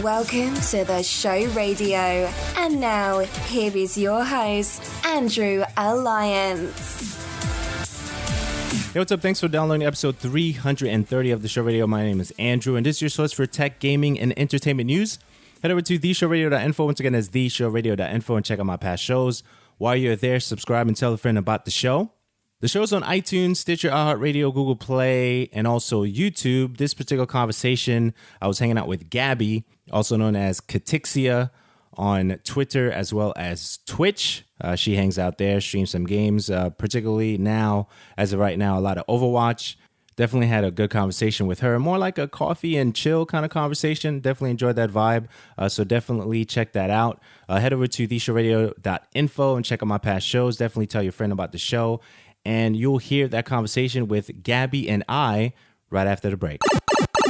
Welcome to the show radio. And now, here is your host, Andrew Alliance. Hey, what's up? Thanks for downloading episode 330 of the show radio. My name is Andrew, and this is your source for tech, gaming, and entertainment news. Head over to theshowradio.info. Once again, that's theshowradio.info, and check out my past shows. While you're there, subscribe and tell a friend about the show. The show's on iTunes, Stitcher, iHeartRadio, Google Play, and also YouTube. This particular conversation, I was hanging out with Gabby, also known as Katixxia, on Twitter as well as Twitch. She hangs out there, streams some games, particularly now, as of right now, a lot of Overwatch. Definitely had a good conversation with her. More like a coffee and chill kind of conversation. Definitely enjoyed that vibe. So definitely check that out. Head over to theshowradio.info and check out my past shows. Definitely tell your friend about the show. And you'll hear that conversation with Gabby and I right after the break.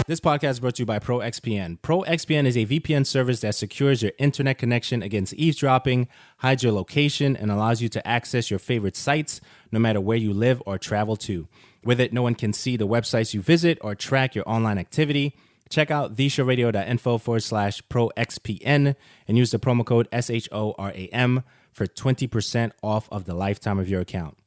This podcast is brought to you by ProXPN. ProXPN is a VPN service that secures your internet connection against eavesdropping, hides your location, and allows you to access your favorite sites no matter where you live or travel to. With it, no one can see the websites you visit or track your online activity. Check out theshowradio.info/ProXPN and use the promo code SHORAM for 20% off of the lifetime of your account.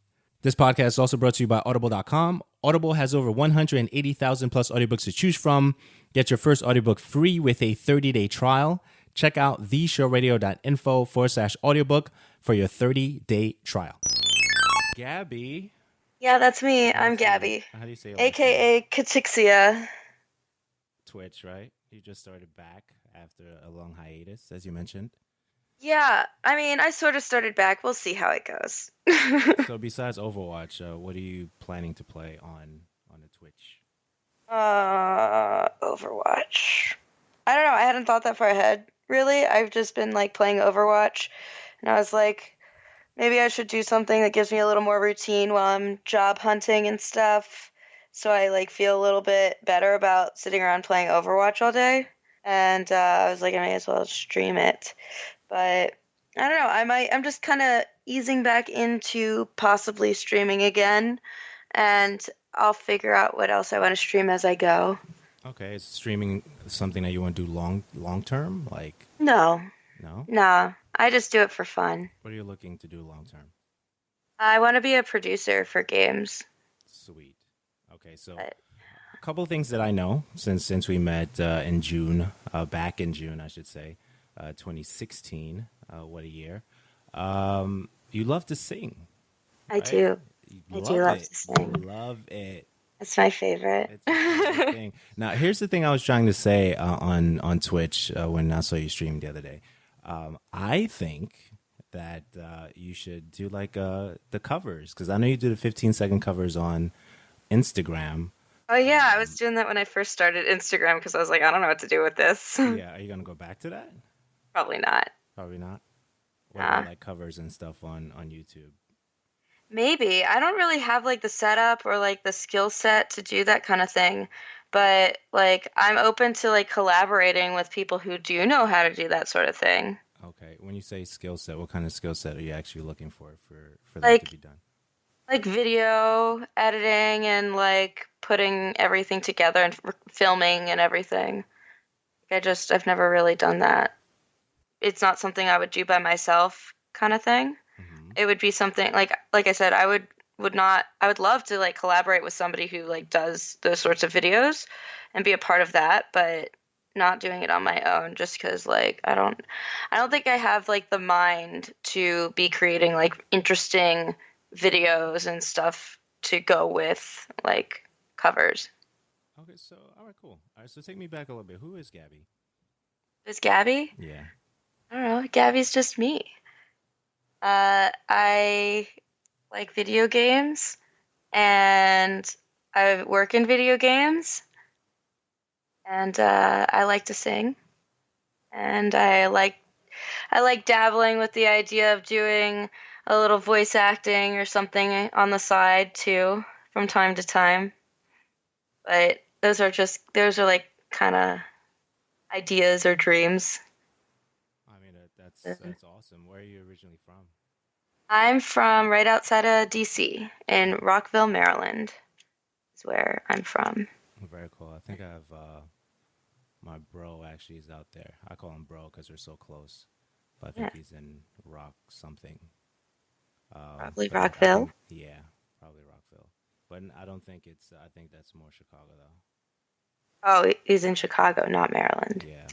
This podcast is also brought to you by Audible.com. Audible has over 180,000 plus audiobooks to choose from. Get your first audiobook free with a 30-day trial. Check out theshowradio.info/audiobook for your 30-day trial. Gabby. Yeah, that's me. I'm Gabby. How do you say it? A.K.A. Katixxia. Twitch, right? You just started back after a long hiatus, as you mentioned. Yeah, I mean, I sort of started back. We'll see how it goes. So besides Overwatch, what are you planning to play on the Twitch? Overwatch. I don't know. I hadn't thought that far ahead, really. I've just been, playing Overwatch. And I was like, maybe I should do something that gives me a little more routine while I'm job hunting and stuff. So I, feel a little bit better about sitting around playing Overwatch all day. And I was like, I may as well stream it. But I don't know. I'm just kind of easing back into possibly streaming again, and I'll figure out what else I want to stream as I go. Okay, is streaming something that you want to do long term? No. No? Nah. I just do it for fun. What are you looking to do long term? I want to be a producer for games. Sweet. Okay, so a couple of things that I know since we met in June, back in June, I should say. 2016, what a year. You love to sing. I do. I do love to sing. Love it. It's my favorite. It's my favorite thing. Now, here's the thing I was trying to say on Twitch when I saw you stream the other day. I think that you should do the covers, because I know you do the 15-second covers on Instagram. Oh, yeah. I was doing that when I first started Instagram because I was like, I don't know what to do with this. Yeah. Are you going to go back to that? Probably not. Probably not? What about covers and stuff on YouTube? Maybe. I don't really have the setup or the skill set to do that kind of thing. But I'm open to collaborating with people who do know how to do that sort of thing. Okay. When you say skill set, what kind of skill set are you actually looking for that to be done? Video editing and putting everything together and filming and everything. I've never really done that. It's not something I would do by myself kind of thing. Mm-hmm. It would be something like I said, I would love to collaborate with somebody who does those sorts of videos and be a part of that, but not doing it on my own just because I don't think I have the mind to be creating interesting videos and stuff to go with covers. Okay, so all right, cool. All right, so take me back a little bit. Who is Gabby? Who's Gabby? Yeah. I don't know. Gabby's just me. I like video games, and I work in video games, and I like to sing, and I like dabbling with the idea of doing a little voice acting or something on the side too from time to time. But those are kind of ideas or dreams. I mean, that's awesome. Where are you originally from? I'm from right outside of D.C. in Rockville, Maryland. Is where I'm from. Very cool. I think I have My bro actually is out there. I call him bro because we're so close. But I Yeah, think he's in Rock something. probably But I Rockville. think, yeah, probably Rockville. But I don't think it's, I think that's more Chicago though. Oh, he's in Chicago, not Maryland. Yeah,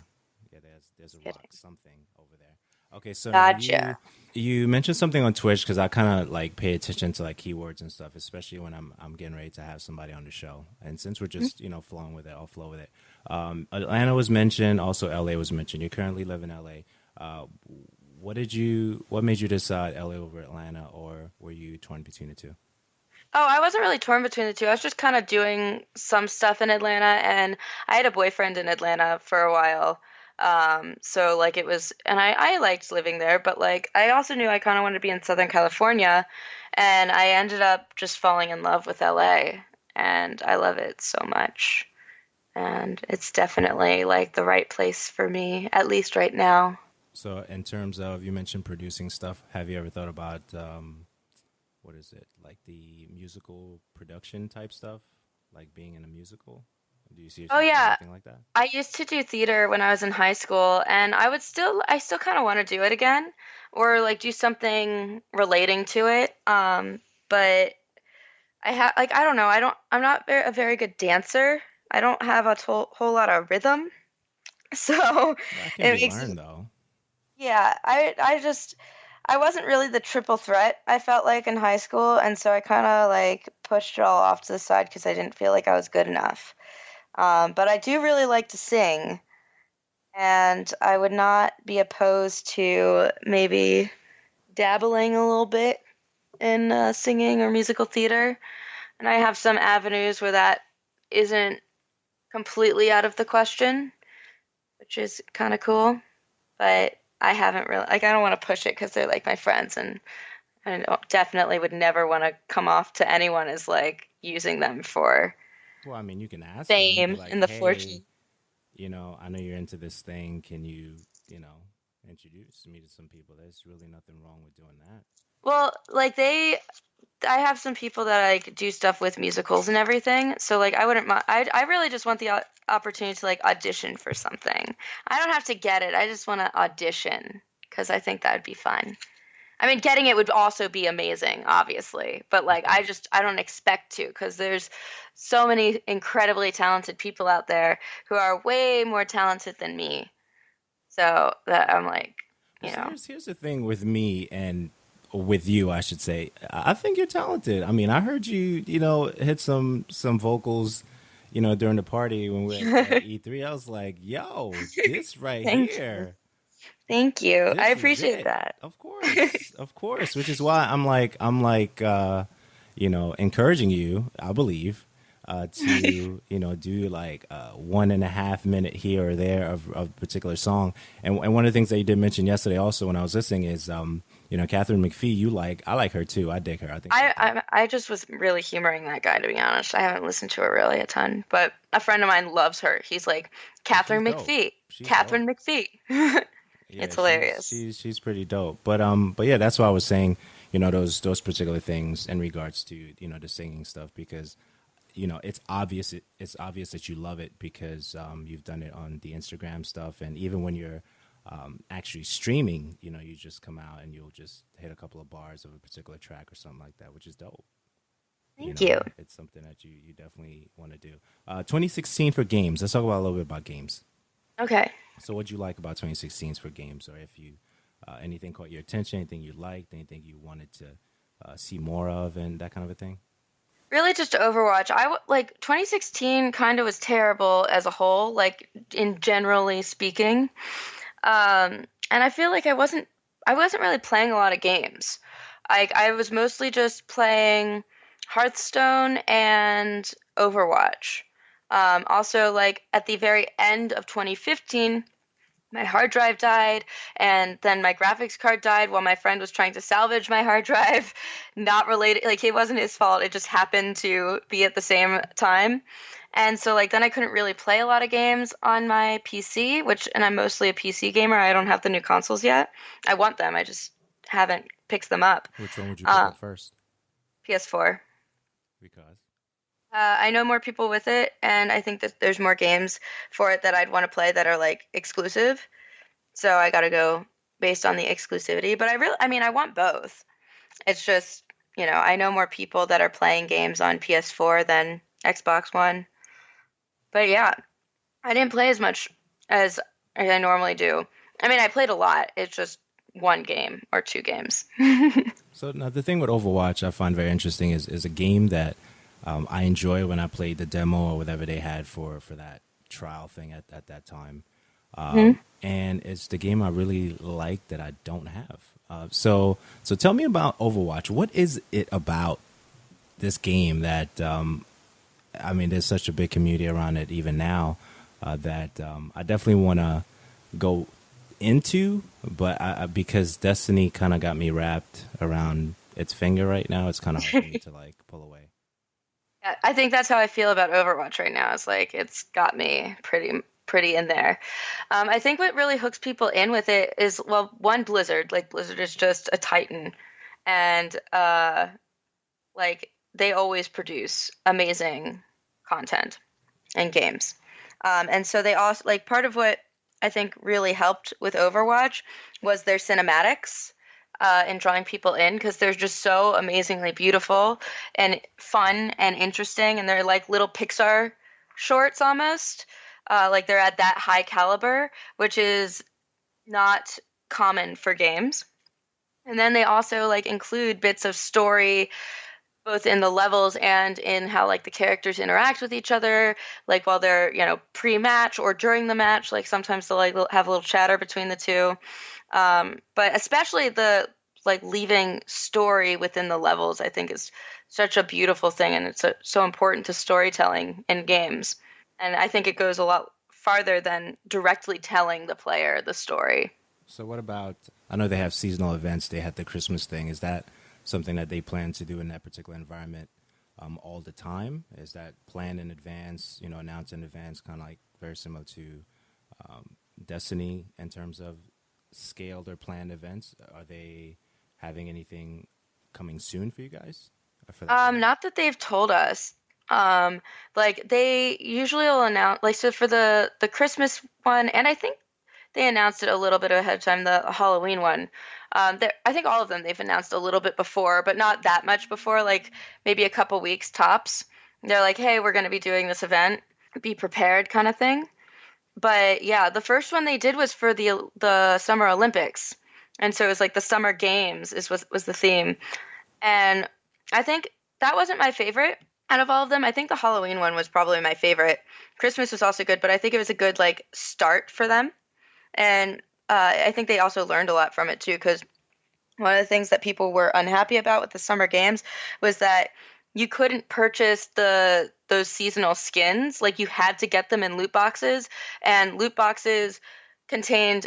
yeah. There's a Just rock kidding. something over there. Okay, so now you Gotcha. you mentioned something on Twitch because I kind of like pay attention to like keywords and stuff, especially when I'm getting ready to have somebody on the show. And since we're just flowing with it, I'll flow with it. Atlanta was mentioned, also LA was mentioned. You currently live in LA. What made you decide LA over Atlanta, or were you torn between the two? Oh, I wasn't really torn between the two. I was just kind of doing some stuff in Atlanta, and I had a boyfriend in Atlanta for a while. So like it was, and I liked living there, but like I also knew I kind of wanted to be in Southern California, and I ended up just falling in love with LA, and I love it so much. And it's definitely like the right place for me, at least right now. So in terms of, you mentioned producing stuff, have you ever thought about what is it, like the musical production type stuff, like being in a musical? Do you see Oh yourself doing yeah, anything like that? I used to do theater when I was in high school, and I still kind of want to do it again, or like do something relating to it. But I don't know, I'm not a very good dancer. I don't have a whole lot of rhythm, so That can it be makes it, learned though. yeah, I wasn't really the triple threat I felt like in high school, and so I kind of like pushed it all off to the side because I didn't feel like I was good enough. But I do really like to sing. And I would not be opposed to maybe dabbling a little bit in singing or musical theater. And I have some avenues where that isn't completely out of the question, which is kind of cool. But I haven't really, like, I don't want to push it because they're like my friends, and definitely would never want to come off to anyone as like using them for Well, I mean, you can ask them, be fame like, and the hey, fortune. I know you're into this thing. Can you know, introduce me to some people? There's really nothing wrong with doing that. Well, like I have some people that I do stuff with musicals and everything. So like I wouldn't mind. I really just want the opportunity to like audition for something. I don't have to get it. I just want to audition because I think that would be fun. I mean, getting it would also be amazing, obviously. But Of like course. I don't expect to because there's so many incredibly talented people out there who are way more talented than me. So that I'm like, Well, you see, know, here's the thing with me and with you, I should say. I think you're talented. I mean, I heard you, hit some vocals, during the party when we were at E3. I was like, yo, this right thank you. here, Thank you. I this is appreciate it. that. Of course. Which is why I'm like, encouraging you. I believe. To do like 1.5 minute here or there of a particular song, and one of the things that you did mention yesterday also when I was listening is Catherine McPhee. I like her too. I dig her. I think she's dope. I just was really humoring that guy, to be honest. I haven't listened to her really a ton, but a friend of mine loves her. He's like, Oh, she's Catherine dope. McPhee. She's dope. Catherine McPhee. Yeah, It's she's hilarious. she's she's pretty dope. But yeah, that's why I was saying, those particular things in regards to the singing stuff, because it's obvious that you love it because you've done it on the Instagram stuff, and even when you're actually streaming, you just come out and you'll just hit a couple of bars of a particular track or something like that, which is dope. Thank you. It's something that you definitely want to do. 2016 for games. Let's talk about a little bit about games. Okay. So, what do you like about 2016 for games, or if you anything caught your attention, anything you liked, anything you wanted to see more of, and that kind of a thing? Really just Overwatch. Like 2016 kind of was terrible as a whole, like in generally speaking. And I feel like I wasn't really playing a lot of games. I was mostly just playing Hearthstone and Overwatch. Also, like at the very end of 2015, my hard drive died, and then my graphics card died while my friend was trying to salvage my hard drive. Not related, like it wasn't his fault. It just happened to be at the same time. And so like then I couldn't really play a lot of games on my PC, and I'm mostly a PC gamer. I don't have the new consoles yet. I want them. I just haven't picked them up. Which one would you pick Uh, up first? PS4. Because I know more people with it, and I think that there's more games for it that I'd want to play that are like exclusive. So I got to go based on the exclusivity. But I mean, I want both. It's just, I know more people that are playing games on PS4 than Xbox One. But yeah, I didn't play as much as I normally do. I mean, I played a lot. It's just one game or two games. So now the thing with Overwatch I find very interesting is a game that I enjoy when I played the demo or whatever they had for that trial thing at that time. And it's the game I really like that I don't have. So tell me about Overwatch. What is it about this game that I mean, there's such a big community around it even now that I definitely want to go into, but because Destiny kind of got me wrapped around its finger right now, it's kind of hard for me to like pull away. Yeah, I think that's how I feel about Overwatch right now. It's like it's got me pretty in there. I think what really hooks people in with it is, well, one, Blizzard. Like Blizzard is just a titan, and like they always produce amazing content and games. And so they also, like, part of what I think really helped with Overwatch was their cinematics and drawing people in, because they're just so amazingly beautiful and fun and interesting, and they're like little Pixar shorts almost. Like they're at that high caliber, which is not common for games. And then they also like include bits of story both in the levels and in how like the characters interact with each other, like while they're, pre-match or during the match. Like sometimes they'll like have a little chatter between the two. But especially the like leaving story within the levels, I think is such a beautiful thing, and it's so important to storytelling in games. And I think it goes a lot farther than directly telling the player the story. So what about, I know they have seasonal events, they had the Christmas thing. Is that something that they plan to do in that particular environment all the time? Is that planned in advance, announced in advance, kind of like very similar to Destiny in terms of scaled or planned events? Are they having anything coming soon for you guys? Not that they've told us. Like they usually will announce, like, so for the Christmas one, and I think they announced it a little bit ahead of time, the Halloween one. I think all of them they've announced a little bit before, but not that much before, like maybe a couple weeks tops. They're like, hey, we're going to be doing this event. Be prepared, kind of thing. But yeah, the first one they did was for the Summer Olympics. And so it was like the Summer Games was the theme. And I think that wasn't my favorite out of all of them. I think the Halloween one was probably my favorite. Christmas was also good, but I think it was a good like start for them. And I think they also learned a lot from it too, because one of the things that people were unhappy about with the Summer Games was that you couldn't purchase those seasonal skins. Like you had to get them in loot boxes, and loot boxes contained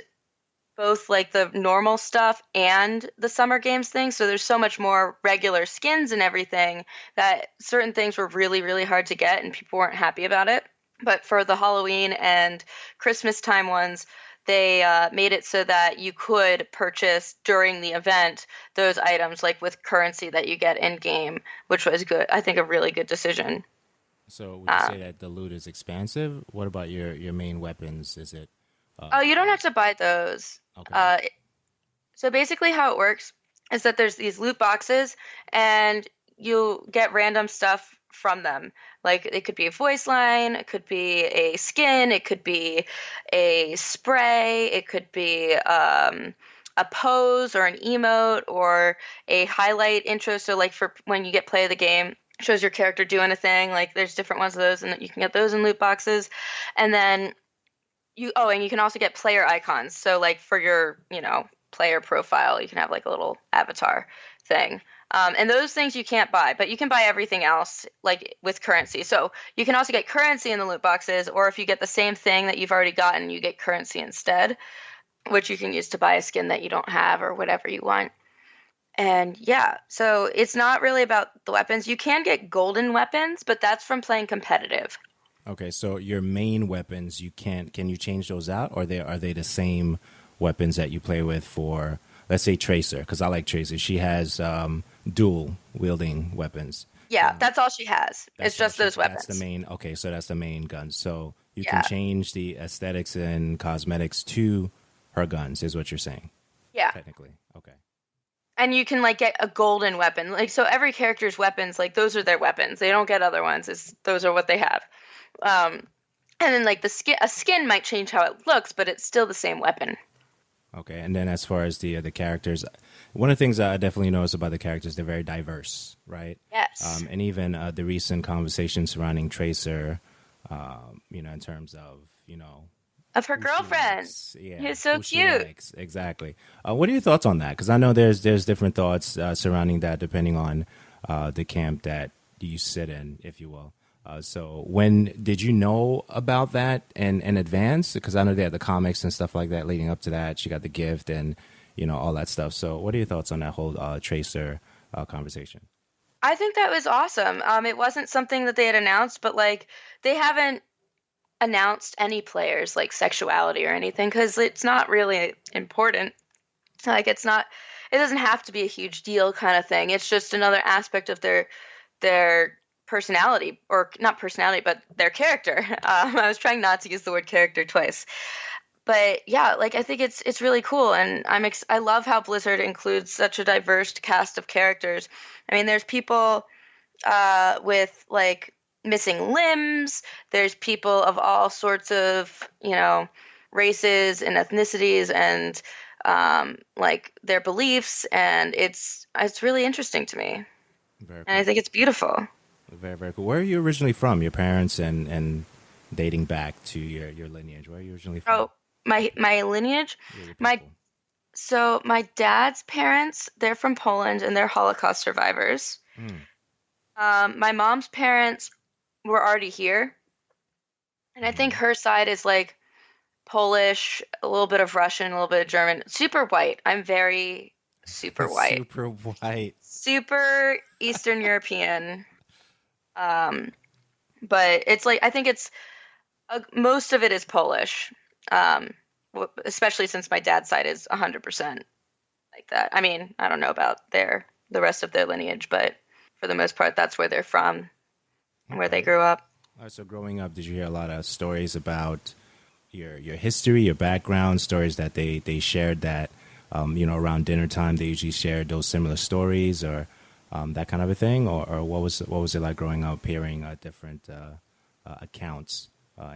both like the normal stuff and the Summer Games thing. So there's so much more regular skins and everything that certain things were really, really hard to get, and people weren't happy about it. But for the Halloween and Christmas time ones, they made it so that you could purchase during the event those items like with currency that you get in game, which was good. I think a really good decision. So would you say that the loot is expansive? What about your main weapons? Is it? Oh, you don't have to buy those. Okay. So basically how it works is that there's these loot boxes, and you get random stuff from them. Like it could be a voice line, it could be a skin, it could be a spray, it could be a pose or an emote or a highlight intro. So like for when you get play of the game, shows your character doing a thing. Like there's different ones of those, and you can get those in loot boxes. And then and you can also get player icons. So like for your, player profile, you can have like a little avatar thing. And those things you can't buy, but you can buy everything else like with currency. So you can also get currency in the loot boxes, or if you get the same thing that you've already gotten, you get currency instead, which you can use to buy a skin that you don't have or whatever you want. And yeah, so it's not really about the weapons. You can get golden weapons, but that's from playing competitive. Okay, so your main weapons, can you change those out, or are they the same weapons that you play with for, let's say, Tracer? Because I like Tracer. She has dual wielding weapons. Yeah, that's all she has. It's just those That's the weapons. main. Okay, so that's the main gun. So you can Yeah, change the aesthetics and cosmetics to her guns, is what you're saying, yeah. technically. Okay. And you can like get a golden weapon. Like so every character's weapons, like those are their weapons. They don't get other ones. Those are what they have. Um and then like a skin might change how it looks, but it's still the same weapon. Okay, and then as far as the characters, one of the things I definitely notice about the characters, they're very diverse, right? Yes. And even the recent conversation surrounding Tracer, in terms of Of her who she girlfriend. likes, yeah, He's so who she cute. likes, exactly. What are your thoughts on that? Because I know there's different thoughts surrounding that depending on the camp that you sit in, if you will. So when did you know about that in advance? Because I know they had the comics and stuff like that leading up to that. She got the gift and all that stuff. So what are your thoughts on that whole Tracer conversation? I think that was awesome. It wasn't something that they had announced, but like they haven't announced any players like sexuality or anything because it's not really important. Like it doesn't have to be a huge deal kind of thing. It's just another aspect of their personality, or not personality, but their character. I was trying not to use the word character twice, but yeah, like I think it's really cool, and I love how Blizzard includes such a diverse cast of characters. I mean, there's people with like missing limbs. There's people of all sorts of races and ethnicities and like their beliefs, and it's really interesting to me, Very and I cool. think it's beautiful. Very, very cool. Where are you originally from? Your parents and dating back to your lineage. Where are you originally from? Oh, my lineage, Yeah, your my people. so my dad's parents, they're from Poland and they're Holocaust survivors. Mm. My mom's parents were already here, and I think Hmm. her side is like Polish, a little bit of Russian, a little bit of German. Super white. I'm very super white. Super white. Super Eastern European. Um, but it's like I think it's most of it is Polish. Um, Especially since my dad's side is 100% like that. I mean, I don't know about the rest of their lineage, but for the most part, that's where they're from and where they Okay. grew up. So growing up, did you hear a lot of stories about your history, your background, stories that they shared that around dinner time they usually shared those similar stories or that kind of a thing, or what was it like growing up hearing different accounts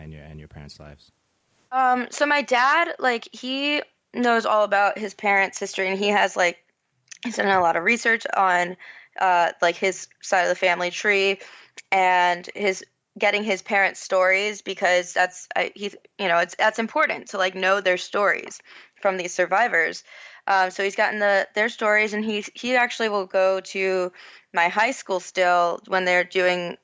in your parents' lives? So my dad, like, he knows all about his parents' history, and he's done a lot of research on like his side of the family tree and his getting his parents' stories because that's important to like know their stories from these survivors. So he's gotten their stories, and he actually will go to my high school still when they're doing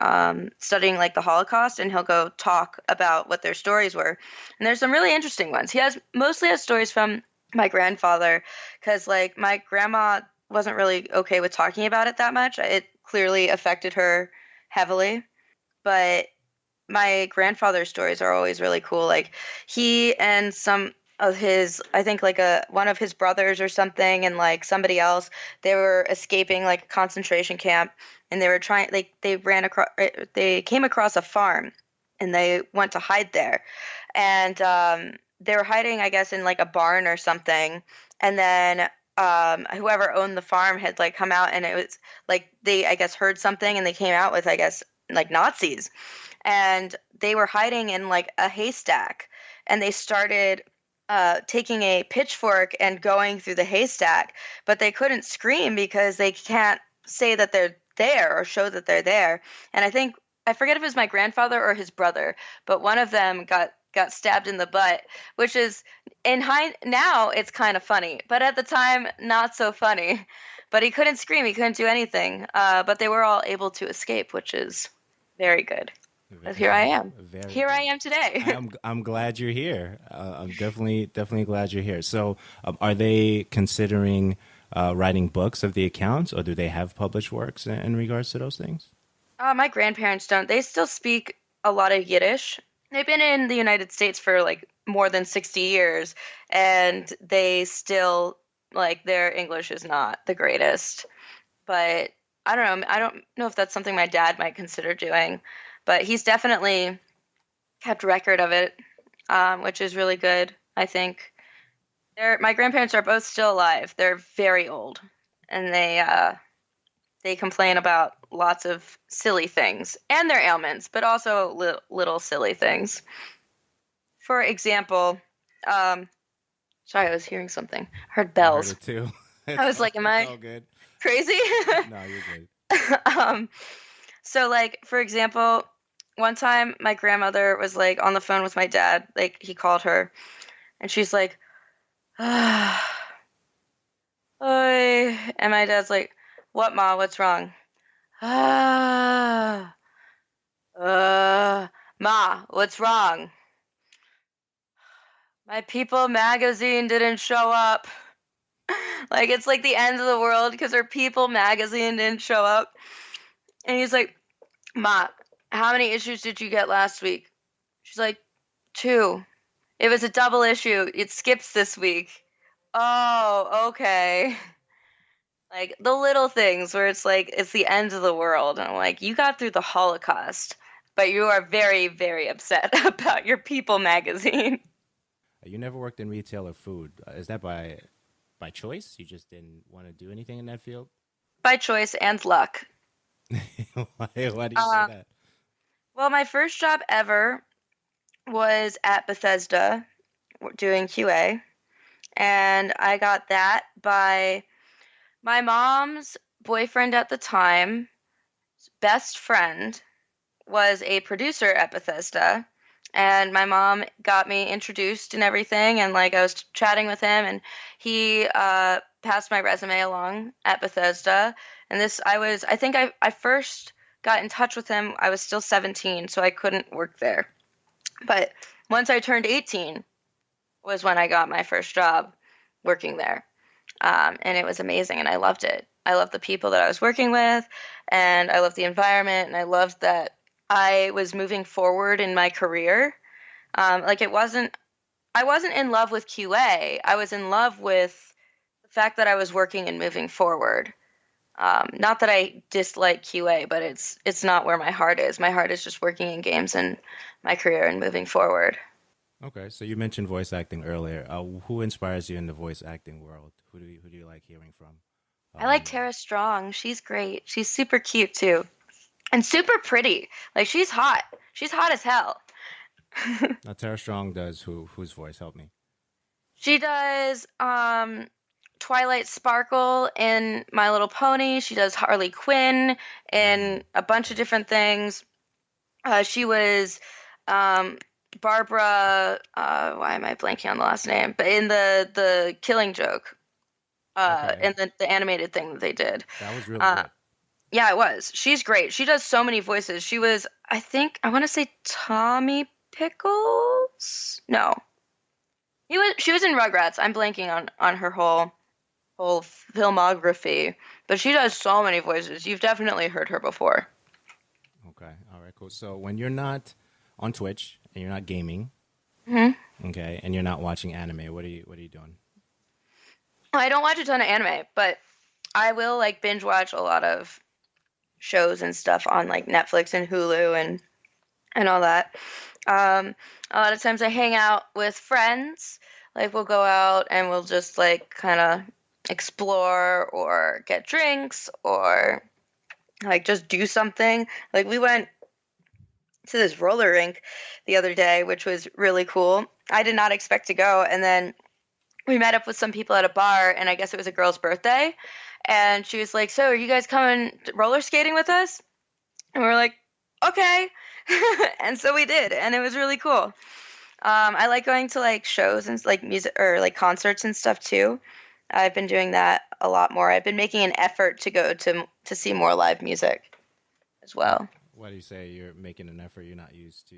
studying like the Holocaust, and he'll go talk about what their stories were. And there's some really interesting ones. He has mostly has stories from my grandfather because like my grandma wasn't really okay with talking about it that much. It clearly affected her heavily, but my grandfather's stories are always really cool. Like he and some of his, I think like one of his brothers or something, and like somebody else, they were escaping like a concentration camp, and they were trying like they came across a farm, and they went to hide there, and they were hiding, I guess, in like a barn or something, and then whoever owned the farm had like come out, and it was like they, I guess, heard something, and they came out with, I guess, like Nazis, and they were hiding in like a haystack, and they started taking a pitchfork and going through the haystack, but they couldn't scream because they can't say that they're there or show that they're there. And I forget if it was my grandfather or his brother, but one of them got stabbed in the butt, which is now it's kind of funny, but at the time not so funny. But he couldn't scream, he couldn't do anything. But they were all able to escape, which is very good. But here I am. Very Here I good. am today. I'm glad you're here. I'm definitely glad you're here. So, are they considering writing books of the accounts, or do they have published works in regards to those things? My grandparents don't. They still speak a lot of Yiddish. They've been in the United States for like more than 60 years, and they still, like, their English is not the greatest. But I don't know. I don't know if that's something my dad might consider doing, but he's definitely kept record of it, which is really good, I think. My grandparents are both still alive. They're very old, and they complain about lots of silly things and their ailments, but also little silly things. For example, sorry, I was hearing something. I heard I heard bells. it too. I was like, am It's I all good. crazy? No, you're good. So like for example, one time my grandmother was like on the phone with my dad, like he called her, and she's like, "Oy," and my dad's like, "What, Ma? What's wrong?" Ah, Ma, what's wrong? My People magazine didn't show up. Like it's like the end of the world because her People magazine didn't show up. And he's like, Ma, how many issues did you get last week? She's like, 2. It was a double issue. It skips this week. Oh, okay. Like the little things where it's like it's the end of the world. And I'm like, you got through the Holocaust, but you are very, very upset about your People magazine. You never worked in retail or food. Is that by choice? You just didn't want to do anything in that field? By choice and luck. Why do you say that? Well, my first job ever was at Bethesda doing QA, and I got that by my mom's boyfriend at the time, best friend, was a producer at Bethesda, and my mom got me introduced and everything, and like I was chatting with him, and he passed my resume along at Bethesda, and I think I first got in touch with him, I was still 17, so I couldn't work there. But once I turned 18 was when I got my first job working there. And it was amazing, and I loved it. I loved the people that I was working with, and I loved the environment, and I loved that I was moving forward in my career. Like I wasn't in love with QA. I was in love with the fact that I was working and moving forward. Not that I dislike QA, but it's not where my heart is. My heart is just working in games and my career and moving forward. Okay, so you mentioned voice acting earlier. Who inspires you in the voice acting world? Who do you like hearing from? I like Tara Strong. She's great. She's super cute too. And super pretty. Like she's hot. She's hot as hell. Now Tara Strong does whose voice? Help me. She does Twilight Sparkle in My Little Pony. She does Harley Quinn in a bunch of different things. She was Barbara. Why am I blanking on the last name? But in the Killing Joke, Okay, in the animated thing that they did. that was really good. Yeah, it was. She's great. She does so many voices. She was, I want to say Tommy Pickles. No, she was in Rugrats. I'm blanking on her whole filmography, but she does so many voices. You've definitely heard her before. Okay, all right, cool. So when you're not on Twitch and you're not gaming, okay, and you're not watching anime, what are you doing? I don't watch a ton of anime, but I will like binge watch a lot of shows and stuff on like Netflix and Hulu and all that. A lot of times I hang out with friends. Like we'll go out and we'll just like kind of explore or get drinks or like just do something. Like we went to this roller rink the other day, which was really cool. I did not expect to go, and then we met up with some people at a bar, and I guess it was a girl's birthday, and she was like, "So, are you guys coming roller skating with us?" And we were like, "Okay." And so we did, and it was really cool. I like going to like shows and like music or like concerts and stuff too. I've been doing that a lot more. I've been making an effort to go to see more live music as well. Why do you say you're making an effort? You're not used to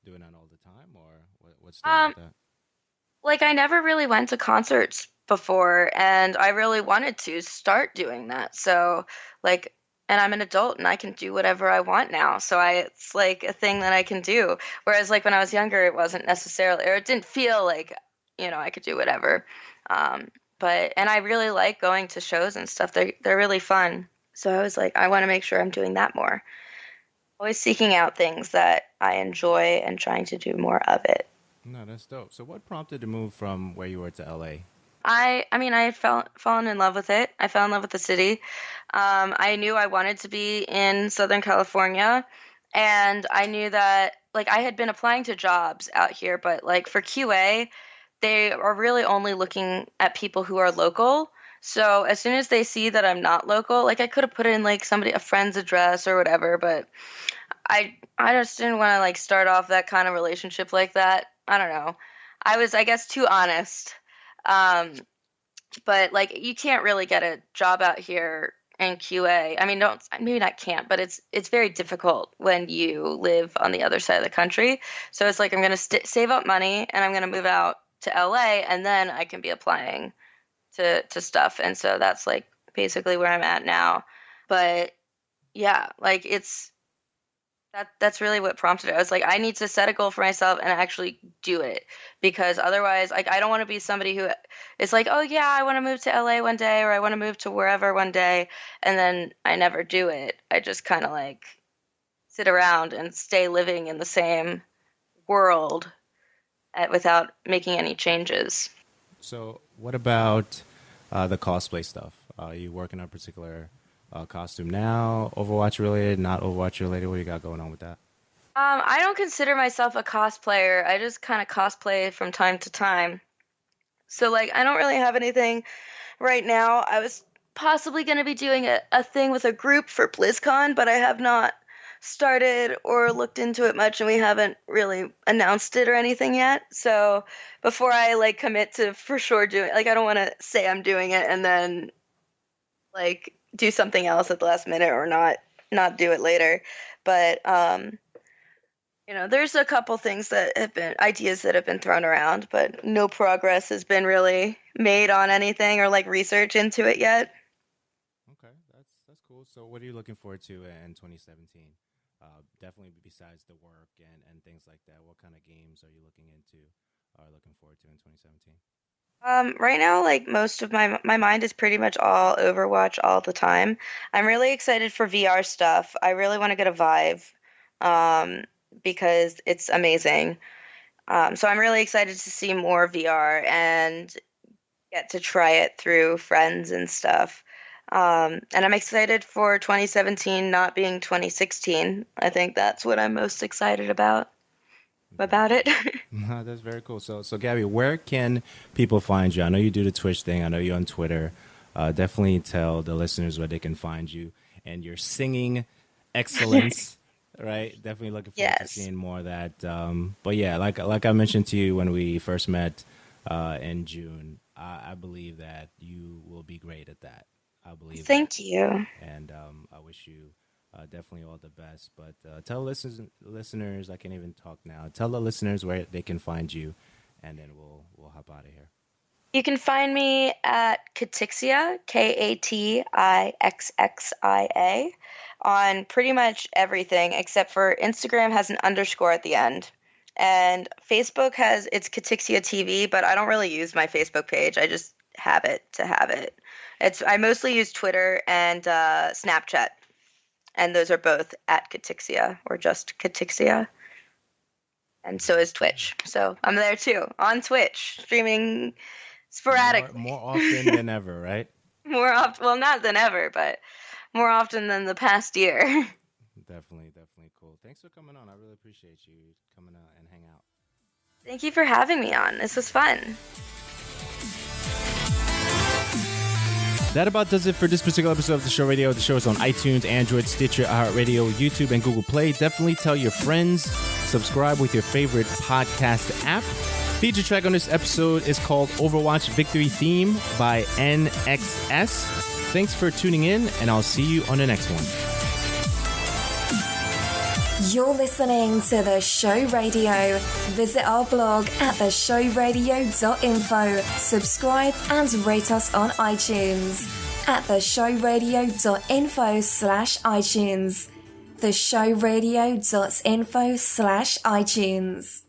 doing that all the time, or what's the with that? Like I never really went to concerts before, and I really wanted to start doing that. So like, and I'm an adult and I can do whatever I want now. So it's like a thing that I can do. Whereas like when I was younger, it wasn't necessarily, or it didn't feel like, I could do whatever. But and I really like going to shows and stuff. They're really fun. So I was like, I want to make sure I'm doing that more. Always seeking out things that I enjoy and trying to do more of it. No, that's dope. So what prompted the move from where you were to LA? I mean, I had fallen in love with it. I fell in love with the city. I knew I wanted to be in Southern California, and I knew that like I had been applying to jobs out here, but like for QA, they are really only looking at people who are local. So as soon as they see that I'm not local, like I could have put in like a friend's address or whatever, but I just didn't want to like start off that kind of relationship like that. I don't know. I was, I guess, too honest. Um, but like you can't really get a job out here in QA. I mean, don't maybe not can't, but it's very difficult when you live on the other side of the country. So it's like I'm gonna save up money and I'm gonna move out to LA, and then I can be applying to stuff. And so that's like basically where I'm at now. But yeah, like that's really what prompted it. I was like, I need to set a goal for myself and actually do it, because otherwise, like, I don't want to be somebody who is like, oh yeah, I want to move to LA one day, or I want to move to wherever one day, and then I never do it. I just kind of like sit around and stay living in the same world without making any changes. So what about the cosplay stuff? Are you working on a particular costume now? Overwatch related, not Overwatch related? What do you got going on with that? I don't consider myself a cosplayer. I just kind of cosplay from time to time. So like, I don't really have anything right now. I was possibly going to be doing a thing with a group for BlizzCon, but I have not started or looked into it much, and we haven't really announced it or anything yet. So before I like commit to for sure doing, like, I don't want to say I'm doing it and then like do something else at the last minute or not do it later. But there's a couple things that have been ideas that have been thrown around, but no progress has been really made on anything or like research into it yet. Okay, that's cool. So what are you looking forward to in 2017? Definitely besides the work and things like that, what kind of games are you looking into or looking forward to in 2017? Right now, like most of my mind is pretty much all Overwatch all the time. I'm really excited for VR stuff. I really want to get a Vive, because it's amazing. So I'm really excited to see more VR and get to try it through friends and stuff. And I'm excited for 2017 not being 2016. I think that's what I'm most excited about it. That's very cool. So Gabby, where can people find you? I know you do the Twitch thing. I know you're on Twitter. Definitely tell the listeners where they can find you and your singing excellence. Right? Definitely looking forward to seeing more of that. But yeah, like I mentioned to you when we first met in June, I believe that you will be great at that. I believe. Thank you. And I wish you definitely all the best. But tell listeners, I can't even talk now. Tell the listeners where they can find you, and then we'll hop out of here. You can find me at Katixxia, Katixxia, on pretty much everything except for Instagram has an underscore at the end. And Facebook it's Katixxia TV, but I don't really use my Facebook page. I just have it to have it. I mostly use Twitter and Snapchat, and those are both at Katixxia or just Katixxia. And so is Twitch. So I'm there too on Twitch, streaming sporadically. More often than ever, right? More often, well, not than ever, but more often than the past year. Definitely cool. Thanks for coming on. I really appreciate you coming out and hang out. Thank you for having me on. This was fun. That about does it for this particular episode of The Show Radio. The show is on iTunes, Android, Stitcher, iHeartRadio, YouTube, and Google Play. Definitely tell your friends. Subscribe with your favorite podcast app. Feature track on this episode is called Overwatch Victory Theme by NXS. Thanks for tuning in, and I'll see you on the next one. You're listening to The Show Radio. Visit our blog at theshowradio.info. Subscribe and rate us on iTunes at theshowradio.info/iTunes. theshowradio.info/iTunes.